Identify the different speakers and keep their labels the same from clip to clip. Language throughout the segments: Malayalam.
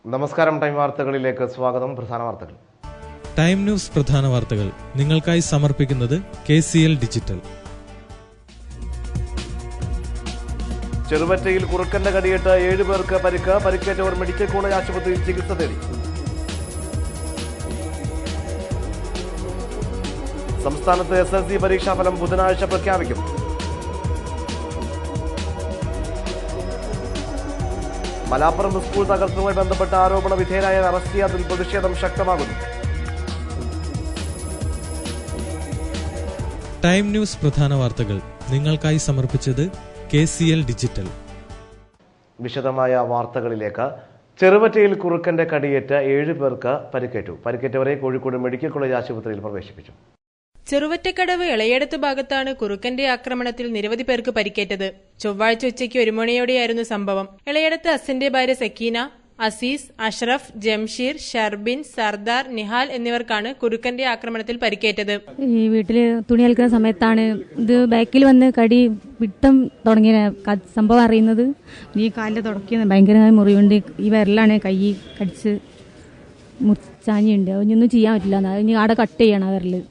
Speaker 1: നമസ്കാരം. ടൈം വാർത്തകളിലേക്ക് സ്വാഗതം. പ്രധാന വാർത്തകൾ.
Speaker 2: ടൈം ന്യൂസ് പ്രധാന വാർത്തകൾ നിങ്ങൾക്കായി സമർപ്പിക്കുന്നത് KCL ഡിജിറ്റൽ.
Speaker 1: ചെറുവറ്റയിൽ കുറുക്കന്റെ കടിയേറ്റ് 7 പേർക്ക് പരിക്ക്. പരിക്കേറ്റവർ മെഡിക്കൽ കോളേജ് ആശുപത്രിയിൽ ചികിത്സ തേടി. സംസ്ഥാനത്ത് SSLC പരീക്ഷാഫലം ബുധനാഴ്ച പ്രഖ്യാപിക്കും. മലാപ്പുറം സ്കൂൾ തകർത്തതുമായി ബന്ധപ്പെട്ട ആരോപണ വിധേയരായ അറസ്റ്റ് ചെയ്യാത്തതിൽ പ്രതിഷേധം ശക്തമാകുന്നു.
Speaker 2: ടൈം ന്യൂസ് പ്രധാന വാർത്തകൾ നിങ്ങൾക്കായി സമർപ്പിച്ചത് KCL ഡിജിറ്റൽ.
Speaker 1: വിശദമായ വാർത്തകളിലേക്ക്. ചെറുവറ്റയിൽ കുറുക്കന്റെ കടിയേറ്റ് 7 പേർക്ക് പരിക്കേറ്റു. പരിക്കേറ്റവരെ കോഴിക്കോട് മെഡിക്കൽ കോളേജ് ആശുപത്രിയിൽ പ്രവേശിപ്പിച്ചു.
Speaker 3: ചെറുവറ്റക്കടവ് ഇളയടത്ത് ഭാഗത്താണ് കുറുക്കന്റെ ആക്രമണത്തിൽ നിരവധി പേർക്ക് പരിക്കേറ്റത്. ചൊവ്വാഴ്ച ഉച്ചയ്ക്ക് 1 മണിയോടെയായിരുന്നു സംഭവം. ഇളയടത്ത് അസിന്റെ ഭാര്യ സക്കീന, അസീസ്, അഷ്റഫ്, ജംഷീർ, ഷർബിൻ, സർദാർ, നിഹാൽ എന്നിവർക്കാണ് കുറുക്കന്റെ ആക്രമണത്തിൽ പരിക്കേറ്റത്.
Speaker 4: ഈ വീട്ടില് തുണി അലക്കുന്ന സമയത്താണ് ഇത് ബാക്കിൽ വന്ന് കടി വിട്ടം തുടങ്ങിയ സംഭവം അറിയുന്നത്. ഈ കാലിന്റെ തുടക്കിയ ഭയങ്കരമായ മുറിവുണ്ട്. ഈ വിരലാണ് കൈ കടിച്ച് മുറിച്ചാഞ്ഞുണ്ട്. അതിനൊന്നും ചെയ്യാൻ പറ്റില്ല. ഇനി ആടെ കട്ട് ചെയ്യണം ആ വിരല്.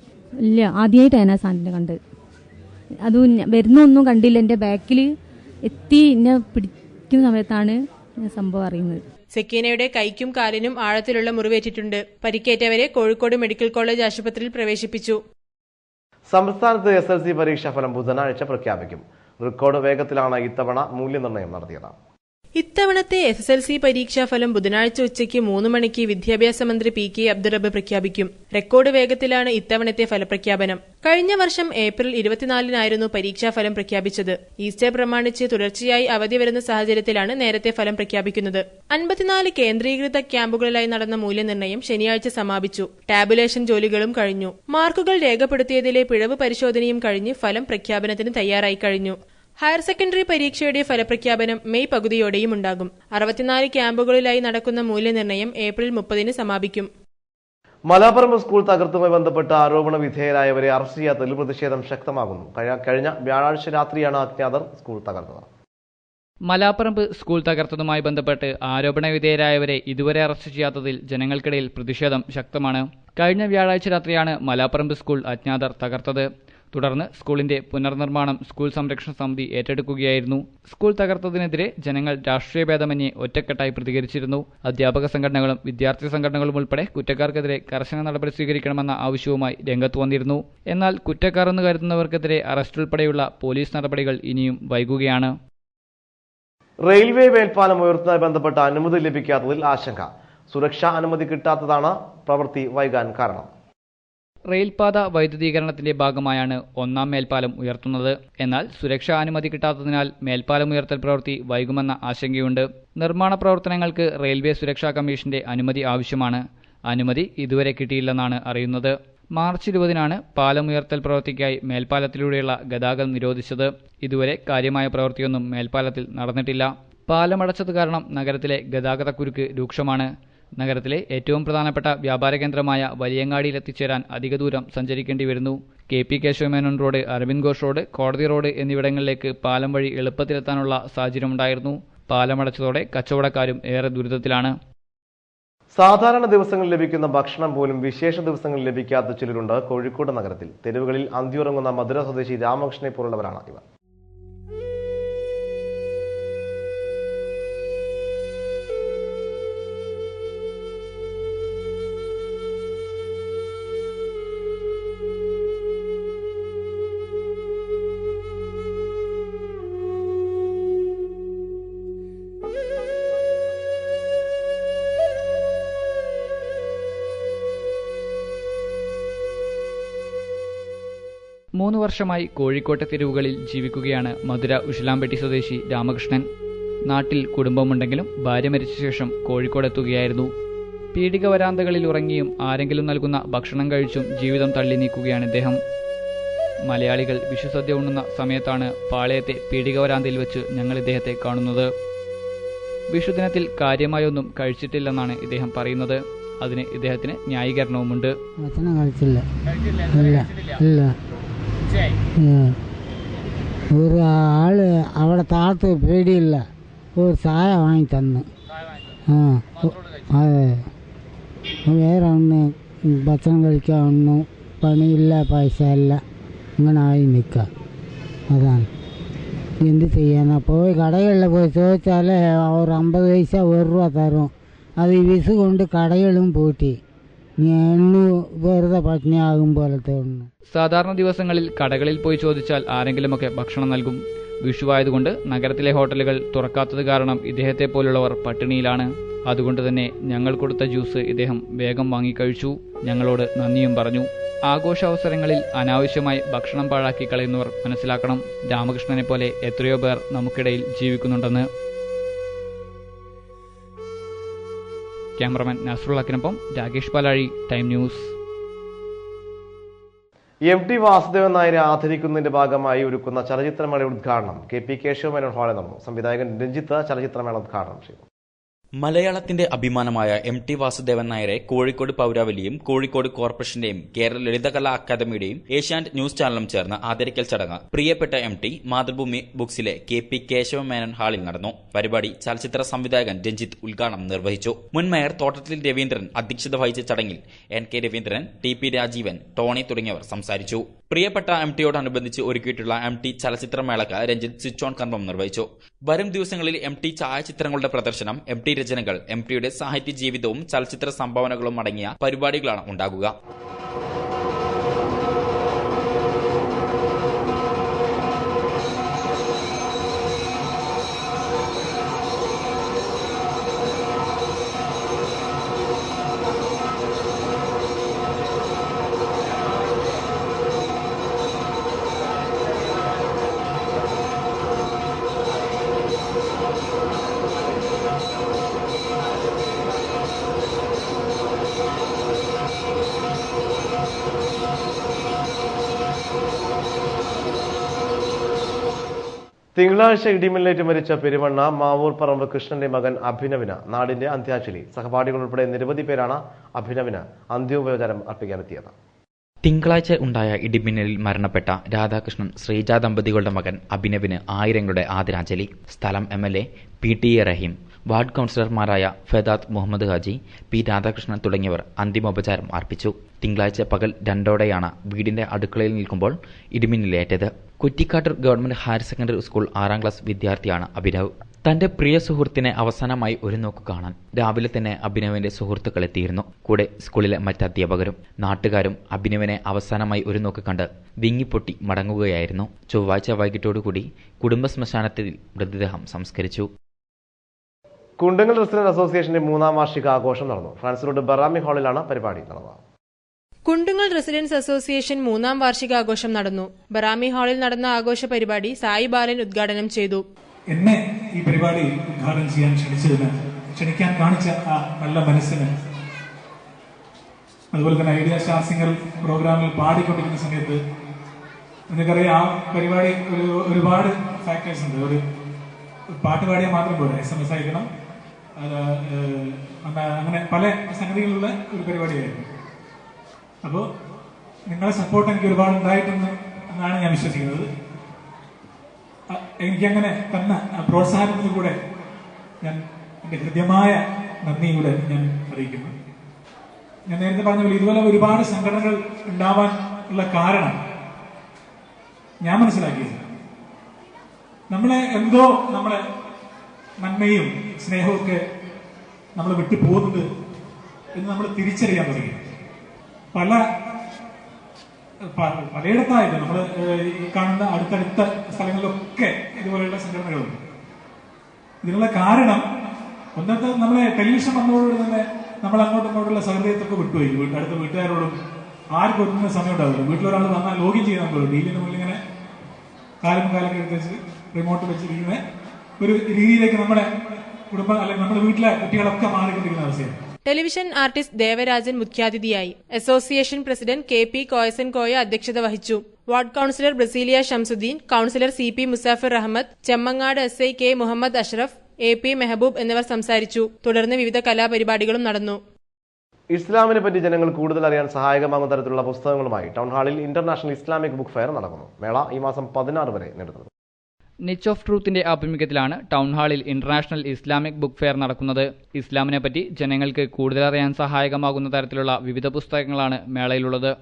Speaker 4: ഇല്ല, ആദ്യമായിട്ടാണ് ആ സാധനം കണ്ട്. അത് വരുന്നൊന്നും കണ്ടില്ല. എൻ്റെ ബാക്കിൽ എത്തി എന്നെ പിടിക്കുന്ന സമയത്താണ് സംഭവം അറിയുന്നത്.
Speaker 3: സക്കീനയുടെ കൈക്കും കാലിനും ആഴത്തിലുള്ള മുറിവേറ്റിട്ടുണ്ട്. പരിക്കേറ്റവരെ കോഴിക്കോട് മെഡിക്കൽ കോളേജ് ആശുപത്രിയിൽ പ്രവേശിപ്പിച്ചു.
Speaker 1: സംസ്ഥാനത്ത് SSLC പരീക്ഷാഫലം ബുധനാഴ്ച പ്രഖ്യാപിക്കും. റെക്കോർഡ് വേഗത്തിലാണ് ഇത്തവണ മൂല്യനിർണ്ണയം നടത്തിയത്.
Speaker 3: ഇത്തവണത്തെ SSLC പരീക്ഷാഫലം ബുധനാഴ്ച ഉച്ചയ്ക്ക് 3 മണിക്ക് വിദ്യാഭ്യാസ മന്ത്രി PK അബ്ദുറബ്ബ് പ്രഖ്യാപിക്കും. റെക്കോർഡ് വേഗത്തിലാണ് ഇത്തവണത്തെ ഫലപ്രഖ്യാപനം. കഴിഞ്ഞ വർഷം ഏപ്രിൽ 24-നായിരുന്നു പരീക്ഷാഫലം പ്രഖ്യാപിച്ചത്. ഈസ്റ്റർ പ്രമാണിച്ച് തുടർച്ചയായി അവധി വരുന്ന സാഹചര്യത്തിലാണ് നേരത്തെ ഫലം പ്രഖ്യാപിക്കുന്നത്. 54 കേന്ദ്രീകൃത ക്യാമ്പുകളിലായി നടന്ന മൂല്യനിർണ്ണയം ശനിയാഴ്ച സമാപിച്ചു. ടാബുലേഷൻ ജോലികളും കഴിഞ്ഞു. മാർക്കുകൾ രേഖപ്പെടുത്തിയതിലെ പിഴവ് പരിശോധനയും കഴിഞ്ഞ് ഫലം പ്രഖ്യാപനത്തിന് തയ്യാറായി കഴിഞ്ഞു. ഹയർ സെക്കൻഡറി പരീക്ഷയുടെ ഫലപ്രഖ്യാപനം മെയ് പകുതിയോടെയും ഉണ്ടാകും. 64 ക്യാമ്പുകളിലായി നടക്കുന്ന മൂല്യനിർണ്ണയം ഏപ്രിൽ 30-ന് സമാപിക്കും.
Speaker 1: മലാപ്പുറം സ്കൂൾ തകർത്തുമായി ബന്ധപ്പെട്ട ആരോപണ വിധേയരായവരെ അറസ്റ്റ് ചെയ്യാത്തതിൽ പ്രതിഷേധം ശക്തമാകുന്നു. കഴിഞ്ഞ വ്യാഴാഴ്ച രാത്രിയാണ് അജ്ഞാതർ സ്കൂൾ തകർത്തത്.
Speaker 5: മലാപ്പറമ്പ് സ്കൂൾ തകർത്തതുമായി ബന്ധപ്പെട്ട് ആരോപണ വിധേയരായവരെ ഇതുവരെ അറസ്റ്റ് ചെയ്യാത്തതിൽ ജനങ്ങൾക്കിടയിൽ പ്രതിഷേധം ശക്തമാണ്. കഴിഞ്ഞ വ്യാഴാഴ്ച രാത്രിയാണ് മലാപ്പറമ്പ് സ്കൂൾ അജ്ഞാതർ തകർത്തത്. തുടർന്ന് സ്കൂളിന്റെ പുനർനിർമ്മാണം സ്കൂൾ സംരക്ഷണ സമിതി ഏറ്റെടുക്കുകയായിരുന്നു. സ്കൂൾ തകർത്തതിനെതിരെ ജനങ്ങൾ രാഷ്ട്രീയ ഭേദമന്യേ ഒറ്റക്കെട്ടായി പ്രതികരിച്ചിരുന്നു. അധ്യാപക സംഘടനകളും വിദ്യാർത്ഥി സംഘടനകളും ഉൾപ്പെടെ കുറ്റക്കാർക്കെതിരെ കർശന നടപടി സ്വീകരിക്കണമെന്ന ആവശ്യവുമായി രംഗത്ത് വന്നിരുന്നു. എന്നാൽ കുറ്റക്കാർ എന്ന് കരുതുന്നവർക്കെതിരെ അറസ്റ്റ് ഉൾപ്പെടെയുള്ള പോലീസ് നടപടികൾ ഇനിയും വൈകുകയാണ്.
Speaker 1: റെയിൽവേ മേൽപ്പാലം ഉയർത്തുന്നതുമായി ബന്ധപ്പെട്ട അനുമതി ലഭിക്കാത്തതിൽ ആശങ്ക. സുരക്ഷാ അനുമതി കിട്ടാത്തതാണ് പ്രവൃത്തി വൈകാൻ കാരണം.
Speaker 5: റെയിൽപാത വൈദ്യുതീകരണത്തിന്റെ ഭാഗമായാണ് 1ാം മേൽപ്പാലം ഉയർത്തുന്നത്. എന്നാൽ സുരക്ഷാ അനുമതി കിട്ടാത്തതിനാൽ മേൽപ്പാലം ഉയർത്തൽ പ്രവൃത്തി വൈകുമെന്ന ആശങ്കയുണ്ട്. നിർമ്മാണ പ്രവർത്തനങ്ങൾക്ക് റെയിൽവേ സുരക്ഷാ കമ്മീഷന്റെ അനുമതി ആവശ്യമാണ്. അനുമതി ഇതുവരെ കിട്ടിയില്ലെന്നാണ് അറിയുന്നത്. മാർച്ച് 20-നാണ് പാലം ഉയർത്തൽ പ്രവൃത്തിക്കായി മേൽപ്പാലത്തിലൂടെയുള്ള ഗതാഗതം നിരോധിച്ചത്. ഇതുവരെ കാര്യമായ പ്രവൃത്തിയൊന്നും മേൽപ്പാലത്തിൽ നടന്നിട്ടില്ല. പാലമടച്ചത് കാരണം നഗരത്തിലെ ഗതാഗതക്കുരുക്ക് രൂക്ഷമാണ്. നഗരത്തിലെ ഏറ്റവും പ്രധാനപ്പെട്ട വ്യാപാര കേന്ദ്രമായ വലിയങ്ങാടിയിലെത്തിച്ചേരാൻ അധിക ദൂരം സഞ്ചരിക്കേണ്ടി വരുന്നു. KP Kesava Menon road, Aravind Ghosh road, കോടതി റോഡ് എന്നിവിടങ്ങളിലേക്ക് പാലം വഴി എളുപ്പത്തിലെത്താനുള്ള സാഹചര്യമുണ്ടായിരുന്നു. പാലമടച്ചതോടെ കച്ചവടക്കാരും ഏറെ ദുരിതത്തിലാണ്.
Speaker 1: സാധാരണ ദിവസങ്ങളിൽ ലഭിക്കുന്ന ഭക്ഷണം പോലും വിശേഷ ദിവസങ്ങളിൽ ലഭിക്കാത്ത ചിലരുണ്ട് കോഴിക്കോട് നഗരത്തിൽ. തെരുവുകളിൽ അന്തിയുറങ്ങുന്ന മധുര സ്വദേശി രാമകൃഷ്ണനെ പോലുള്ളവരാണ് ഇവർ.
Speaker 5: മൂന്ന് വർഷമായി കോഴിക്കോട്ടെ തെരുവുകളിൽ ജീവിക്കുകയാണ് മധുര ഉഷിലാമ്പെട്ടി സ്വദേശി രാമകൃഷ്ണൻ. നാട്ടിൽ കുടുംബമുണ്ടെങ്കിലും ഭാര്യ മരിച്ച ശേഷം കോഴിക്കോടെത്തുകയായിരുന്നു. പീഡിക വരാന്തകളിൽ ഉറങ്ങിയും ആരെങ്കിലും നൽകുന്ന ഭക്ഷണം കഴിച്ചും ജീവിതം തള്ളി നീക്കുകയാണ് ഇദ്ദേഹം. മലയാളികൾ വിഷുസദ്യ ഉണ്ണുന്ന സമയത്താണ് പാളയത്തെ പീഡിക വരാന്തയിൽ വെച്ച് ഞങ്ങൾ ഇദ്ദേഹത്തെ കാണുന്നത്. വിഷുദിനത്തിൽ കാര്യമായൊന്നും കഴിച്ചിട്ടില്ലെന്നാണ് ഇദ്ദേഹം പറയുന്നത്. അതിന് ഇദ്ദേഹത്തിന് ന്യായീകരണവുമുണ്ട്.
Speaker 6: ഒരു ആള് അവിടെ താഴത്ത് പേടിയില്ല, ഒരു ചായ വാങ്ങി തന്നു. അതെ, വേറെ ഒന്ന് ഭക്ഷണം കഴിക്കാൻ ഒന്നും പണിയില്ല, പൈസ ഇല്ല, ഇങ്ങനെ ആയി നിൽക്കുക. അതാണ് എന്ത് ചെയ്യാനാ. പോയി കടകളിൽ പോയി ചോദിച്ചാൽ അവർ 50 പൈസ 1 രൂപ തരും. അത് ഈ വിസ് കൊണ്ട് കടകളും പൂട്ടി. എണ്ണു വെറുതെ പട്ടിണിയാകും പോലത്തെ ഒന്ന്.
Speaker 5: സാധാരണ ദിവസങ്ങളിൽ കടകളിൽ പോയി ചോദിച്ചാൽ ആരെങ്കിലുമൊക്കെ ഭക്ഷണം നൽകും. വിഷുവായതുകൊണ്ട് നഗരത്തിലെ ഹോട്ടലുകൾ തുറക്കാത്തത് കാരണം ഇദ്ദേഹത്തെ പോലുള്ളവർ പട്ടിണിയിലാണ്. അതുകൊണ്ട് തന്നെ ഞങ്ങൾ കൊടുത്ത ജ്യൂസ് ഇദ്ദേഹം വേഗം വാങ്ങിക്കഴിച്ചു. ഞങ്ങളോട് നന്ദിയും പറഞ്ഞു. ആഘോഷാവസരങ്ങളിൽ അനാവശ്യമായി ഭക്ഷണം പാഴാക്കി കളയുന്നവർ മനസ്സിലാക്കണം. രാമകൃഷ്ണനെ പോലെ എത്രയോ പേർ നമുക്കിടയിൽ ജീവിക്കുന്നുണ്ടെന്ന്. ക്യാമറമാൻ നസ്രുള്ളക്കിനൊപ്പം രാകേഷ് പാലാഴി, ടൈം ന്യൂസ്.
Speaker 1: MT വാസുദേവൻ നായരെ ആദരിക്കുന്നതിന്റെ ഭാഗമായി ഒരുക്കുന്ന ചലച്ചിത്രമേള ഉദ്ഘാടനം KP കേശവ മേനോൻ ഹാളിൽ നടന്നു. സംവിധായകൻ രഞ്ജിത്ത് ചലച്ചിത്രമേള ഉദ്ഘാടനം ചെയ്തു.
Speaker 7: മലയാളത്തിന്റെ അഭിമാനമായ MT വാസുദേവൻ നായരെ കോഴിക്കോട് പൗരാവലിയും കോഴിക്കോട് കോർപ്പറേഷന്റെയും കേരള ലളിതകലാ അക്കാദമിയുടെയും ഏഷ്യാനെറ്റ് ന്യൂസ് ചാനലും ചേർന്ന് ആദരിക്കൽ ചടങ്ങ് പ്രിയപ്പെട്ട MT മാതൃഭൂമി ബുക്സിലെ KP കേശവ മേനോൻ ഹാളിൽ നടന്നു. പരിപാടി ചലച്ചിത്ര സംവിധായകൻ രഞ്ജിത്ത് ഉദ്ഘാടനം നിർവഹിച്ചു. മുൻ മേയർ തോട്ടത്തിൽ രവീന്ദ്രൻ അധ്യക്ഷത വഹിച്ച ചടങ്ങിൽ NK Raveendran, TP Rajeevan, Tony തുടങ്ങിയവർ സംസാരിച്ചു. പ്രിയപ്പെട്ട MTയോടനുബന്ധിച്ച് ഒരുക്കിയിട്ടുള്ള MT ചലച്ചിത്രമേളക്ക് രഞ്ജിത്ത് സ്വിച്ച് ഓൺ കർമ്മം നിർവഹിച്ചു. വരും ദിവസങ്ങളിൽ MT ഛായാചിത്രങ്ങളുടെ പ്രദർശനം, MT രചനകൾ, MTയുടെ സാഹിത്യ ജീവിതവും ചലച്ചിത്ര സംഭാവനകളും അടങ്ങിയ പരിപാടികളാണ് ഉണ്ടാകുക.
Speaker 1: തിങ്കളാഴ്ച ഇടിമിന്നലേറ്റ് മരിച്ച പെരുവണ്ണ മാവൂർ പറമ്പ് കൃഷ്ണന്റെ മകൻ അഭിനവിന് നാടിന്റെ അന്ത്യാഞ്ജലി. സഹപാഠികൾ ഉൾപ്പെടെ നിരവധി പേരാണ് അഭിനവിന് അന്ത്യോപചാരം അർപ്പിക്കാനെത്തിയത്.
Speaker 7: തിങ്കളാഴ്ച ഉണ്ടായ ഇടിമിന്നലിൽ മരണപ്പെട്ട രാധാകൃഷ്ണൻ ശ്രീജ ദമ്പതികളുടെ മകൻ അഭിനവിന് ആയിരങ്ങളുടെ ആദരാഞ്ജലി. സ്ഥലം MLA PTA റഹീം, വാർഡ് കൌൺസിലർമാരായ ഫെദാത്ത് മുഹമ്മദ് ഹാജി, P രാധാകൃഷ്ണൻ തുടങ്ങിയവർ അന്തിമോപചാരം അർപ്പിച്ചു. തിങ്കളാഴ്ച പകൽ 2:00 വീടിന്റെ അടുക്കളയിൽ നിൽക്കുമ്പോൾ ഇടിമിന്നലേറ്റത്. Kuttikkattoor government higher secondary school 6ാം ക്ലാസ് വിദ്യാർത്ഥിയാണ് അഭിനവ്. തന്റെ പ്രിയ സുഹൃത്തിനെ അവസാനമായി ഒരു നോക്ക് കാണാൻ രാവിലെ തന്നെ അഭിനവിന്റെ സുഹൃത്തുക്കൾ എത്തിയിരുന്നു. കൂടെ സ്കൂളിലെ മറ്റധ്യാപകരും നാട്ടുകാരും അഭിനവിനെ അവസാനമായി ഒരു നോക്ക് കണ്ട് വിങ്ങിപ്പൊട്ടി മടങ്ങുകയായിരുന്നു. ചൊവ്വാഴ്ച വൈകിട്ടോടുകൂടി കുടുംബ ശ്മശാനത്തിൽ മൃതദേഹം സംസ്കരിച്ചു.
Speaker 1: കുണ്ടങ്ങൽ റെസിഡന്റ് അസോസിയേഷന്റെ 3ാം വാർഷിക ആഘോഷം നടന്നു. ഫ്രാൻസ് റോഡ് ബറാമി ഹാളിലാണ് പരിപാടി നടന്നത്.
Speaker 3: കുണ്ടുങ്ങൽ റെസിഡൻസ് അസോസിയേഷൻ 3ാം വാർഷികാഘോഷം നടന്നു. ബറാമി ഹാളിൽ നടന്ന ആഘോഷ പരിപാടി സായി ബാലൻ ഉദ്ഘാടനം ചെയ്തു.
Speaker 8: എന്നെ ഈ പരിപാടി ഉദ്ഘാടനം ചെയ്യാൻ ക്ഷണിക്കാൻ കാണിച്ച ആ നല്ല മനസ്സിന്, അതുപോലെ തന്നെ ഐഡിയ സ്റ്റാർ സിംഗർ പ്രോഗ്രാമിൽ പാടിക്കൊണ്ടിരിക്കുന്ന സമയത്ത് നിങ്ങൾക്കറിയാം, ആ പരിപാടി ഒരുപാട് ഫാക്ടേഴ്സ് ഉണ്ട്. ഒരു പാട്ട് പാടിയാൽ മാത്രം പോരാ, SMS അയക്കണം, അങ്ങനെ പല സംഗതികളുള്ള ഒരു പരിപാടിയായിരുന്നു. അപ്പോൾ നിങ്ങളുടെ സപ്പോർട്ട് എനിക്ക് ഒരുപാട് ഉണ്ടായിട്ടുണ്ട് എന്നാണ് ഞാൻ വിശ്വസിക്കുന്നത്. എനിക്കങ്ങനെ തന്ന പ്രോത്സാഹനത്തിന് കൂടെ ഞാൻ എൻ്റെ ഹൃദ്യമായ നന്ദിയൂടെ ഞാൻ അറിയിക്കുന്നു. ഞാൻ നേരത്തെ പറഞ്ഞ പോലെ ഇതുപോലെ ഒരുപാട് സംഘടനകൾ ഉണ്ടാവാൻ ഉള്ള കാരണം ഞാൻ മനസ്സിലാക്കിയത്, നമ്മളെ എന്തോ നമ്മളെ നന്മയും സ്നേഹവും ഒക്കെ നമ്മൾ വിട്ടു പോകുന്നത് എന്ന് നമ്മൾ തിരിച്ചറിയാൻ തുടങ്ങി. പലയിടത്തായിട്ട് നമ്മൾ ഈ കാണുന്ന അടുത്തടുത്ത സ്ഥലങ്ങളിലൊക്കെ ഇതുപോലെയുള്ള സംഘടനകളുണ്ട്. ഇതിനുള്ള കാരണം ഒന്നത്തെ നമ്മളെ ടെലിവിഷൻ വന്നതോടുകൂടി തന്നെ നമ്മൾ അങ്ങോട്ടും ഇങ്ങോട്ടുള്ള സഹൃദയത്തൊക്കെ വിട്ടുപോയി. അടുത്ത വീട്ടുകാരോടും ആർക്കും ഒന്നും സമയം ഉണ്ടാവില്ല. വീട്ടിലൊരാൾ വന്നാൽ ലോഗിൻ ചെയ്യാൻ നമ്മളോട് ടിവിന്റെ മുന്നിൽ ഇങ്ങനെ കാലൊക്കെ എടുത്ത് വെച്ച് റിമോട്ട് വെച്ചിരിക്കുന്ന ഒരു രീതിയിലേക്ക് നമ്മുടെ കുടുംബം അല്ലെങ്കിൽ നമ്മുടെ വീട്ടിലെ കുട്ടികളൊക്കെ മാറിക്കൊണ്ടിരിക്കുന്ന അവസ്ഥയാണ്.
Speaker 3: ടെലിവിഷൻ ആർട്ടിസ്റ്റ് ദേവരാജൻ മുഖ്യാതിഥിയായി. Association president KP Koyasan Koya അധ്യക്ഷത വഹിച്ചു. Ward councillor Brasilia Shamsuddin, councillor CP Musafir Ahammed, Chemmangad SI K Muhammad Ashraf, AP Mehaboob എന്നിവർ സംസാരിച്ചു. തുടർന്ന് വിവിധ കലാപരിപാടികളും നടന്നു.
Speaker 1: ഇസ്ലാമിനെ പറ്റി ജനങ്ങൾ കൂടുതൽ അറിയാൻ സഹായകമാകുന്ന തരത്തിലുള്ള പുസ്തകങ്ങളുമായി ടൗൺ ഹാളിൽ ഇന്റർനാഷണൽ ഇസ്ലാമിക് ബുക്ക് ഫെയർ നടക്കുന്നു. മേള ഈ മാസം 16 വരെ നീണ്ടുനിൽക്കും.
Speaker 5: നിച്ച് ഓഫ് ട്രൂത്തിന്റെ ആഭിമുഖ്യത്തിലാണ് ടൗൺ ഹാളിൽ ഇന്റർനാഷണൽ ഇസ്ലാമിക് ബുക്ക് ഫെയർ നടക്കുന്നത്. ഇസ്ലാമിനെ പറ്റി ജനങ്ങൾക്ക് കൂടുതലറിയാൻ സഹായകമാകുന്ന തരത്തിലുള്ള വിവിധ പുസ്തകങ്ങളാണ് മേളയിലുള്ളത്.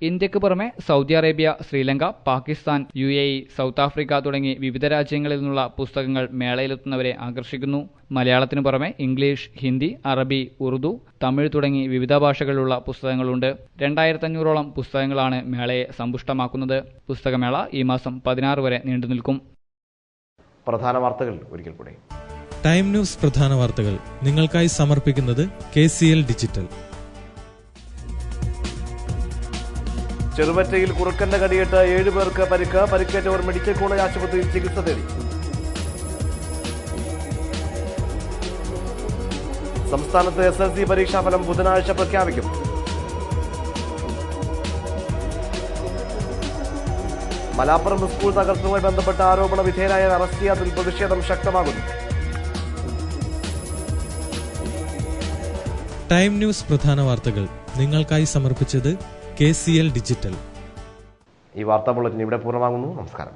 Speaker 5: ഇന്ത്യക്ക് പുറമെ Saudi Arabia, Sri Lanka, Pakistan, UAE, south Africa തുടങ്ങി വിവിധ രാജ്യങ്ങളിൽ നിന്നുള്ള പുസ്തകങ്ങൾ മേളയിലെത്തുന്നവരെ ആകർഷിക്കുന്നു. മലയാളത്തിനു പുറമെ ഇംഗ്ലീഷ്, ഹിന്ദി, അറബി, ഉറുദു, തമിഴ് തുടങ്ങി വിവിധ ഭാഷകളിലുള്ള പുസ്തകങ്ങളുണ്ട്. 2500ഓളം പുസ്തകങ്ങളാണ് മേളയെ സമ്പുഷ്ടമാക്കുന്നത്. പുസ്തകമേള ഈ മാസം 16 വരെ നീണ്ടുനിൽക്കും.
Speaker 1: പ്രധാന വാർത്തകൾ ഒരിക്കൽ കൂടി.
Speaker 2: ടൈം ന്യൂസ് പ്രധാന വാർത്തകൾ നിങ്ങൾക്കായി സമർപ്പിക്കുന്നത് KCL ഡിജിറ്റൽ.
Speaker 1: ചെറുവറ്റയിൽ കുറുക്കന്റെ കടിയേറ്റ് 7 പേർക്ക് പരിക്ക്. പരിക്കേറ്റവർ മെഡിക്കൽ കോളേജ് ആശുപത്രിയിൽ ചികിത്സ തേടി. സംസ്ഥാനത്ത് SSLC പരീക്ഷാഫലം ബുധനാഴ്ച പ്രഖ്യാപിക്കും. മലാപ്പുറം സ്കൂൾ തകർത്തതുമായി ബന്ധപ്പെട്ട ആരോപണ വിധേയനായ അറസ്റ്റ് ചെയ്യാത്തതിൽ പ്രതിഷേധം ശക്തമാകുന്നു.
Speaker 2: ടൈം ന്യൂസ് പ്രധാന വാർത്തകൾ നിങ്ങൾക്കായി സമർപ്പിച്ചത് KCL ഡിജിറ്റൽ.
Speaker 1: ഈ വാർത്താ ബുള്ളറ്റിൻ ഇവിടെ പൂർണ്ണമാകുന്നു. നമസ്കാരം.